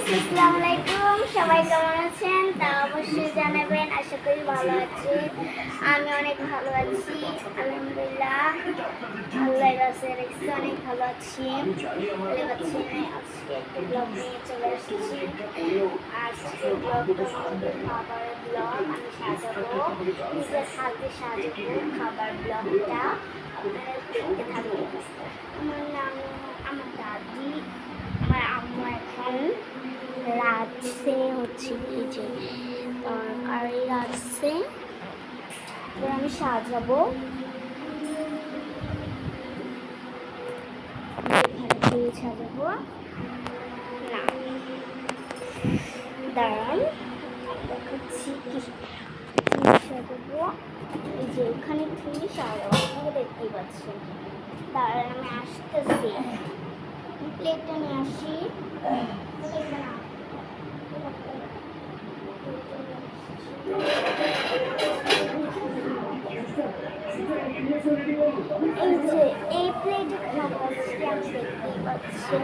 আসসালামু আলাইকুম, সবাই কেমন আছেন তা অবশ্যই জানাবেন। আশা করি ভালো আছেন। আমি অনেক ভালো আছি, আলহামদুলিল্লাহ। আল্লাহর কাছে রেখেছে অনেক ভালো আছি। আজকে একটা ব্লগ নিয়ে চলে এসেছি। আজকে ব্লগটা আমাদের খাবারের ব্লগ। আমি সাজাবো, নিজের হাতে সাজাবো খাবার ব্লগটা। আপনারা দেখতে থাকুন। আমার নাম আমার দাদি, আমার আম্মু এখন রাঁধছে, হচ্ছে কি যে তরকারি রাঁধছে। এবার আমি সাজাবো, সাজাবো না, দাঁড়ান দেখাচ্ছি কি সাজাবো। এই যে এখানে থেকে সাজাবো, আপনারা দেখতেই পাচ্ছেন। দাঁড়ান আমি আসতেছি, প্লেটটা নিয়ে আসি। এই প্লেটে খাবো আজকে, আমি দেখতেই পাচ্ছি।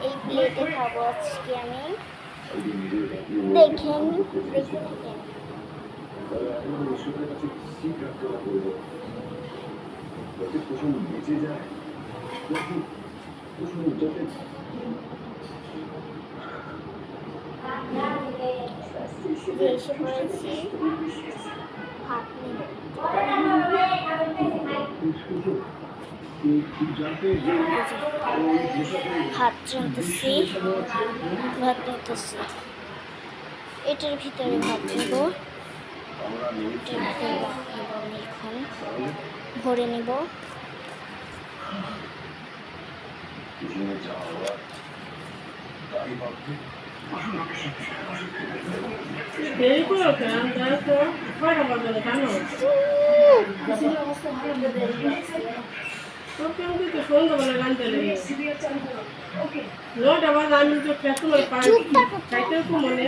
এই প্লেটে খাবো আজকে আমি, দেখেন দেখে থাকেন। এসে পড়েছি, ভাত নিব। ভাত চলতেছি, ভাত নিতেছি। এটার ভিতরে ভাত নিব, এটার ভিতরে ভাত নিব। আমি এখন ভরে নিব। সন্ধ্যাবেলা রান্তে লেগে লোট আবার আমি তো পেট্রোল খাইতে মনে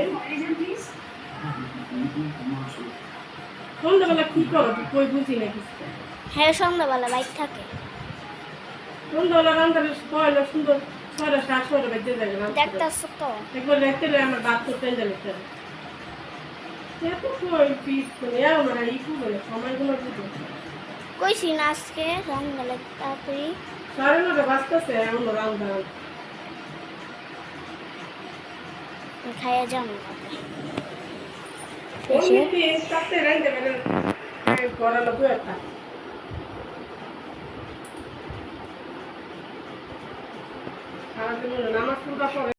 সন্ধ্যাবেলা কি করো কই বুঝি না কিছু। হ্যাঁ, সন্ধ্যাবেলা বাইক থাকে। সন্ধ্যাবেলা রান্তে পয়লা সুন্দর 6:30 বাজে যায় না দেখতেছ তো, একবার দেখতে আমার বাদ করতে যাইতে এত কই পিস মানে আমার এই পুরো সময়গুলো বুঝো কইছি না আজকে সন্ধ্যাবেলা তাড়াতাড়ি 9:30 বাজতেছে এমন রান্না খাইয়া যাবো। ওই তাতে রাইতে মানে করা লাগবে একটা নামাজ পড়া পরে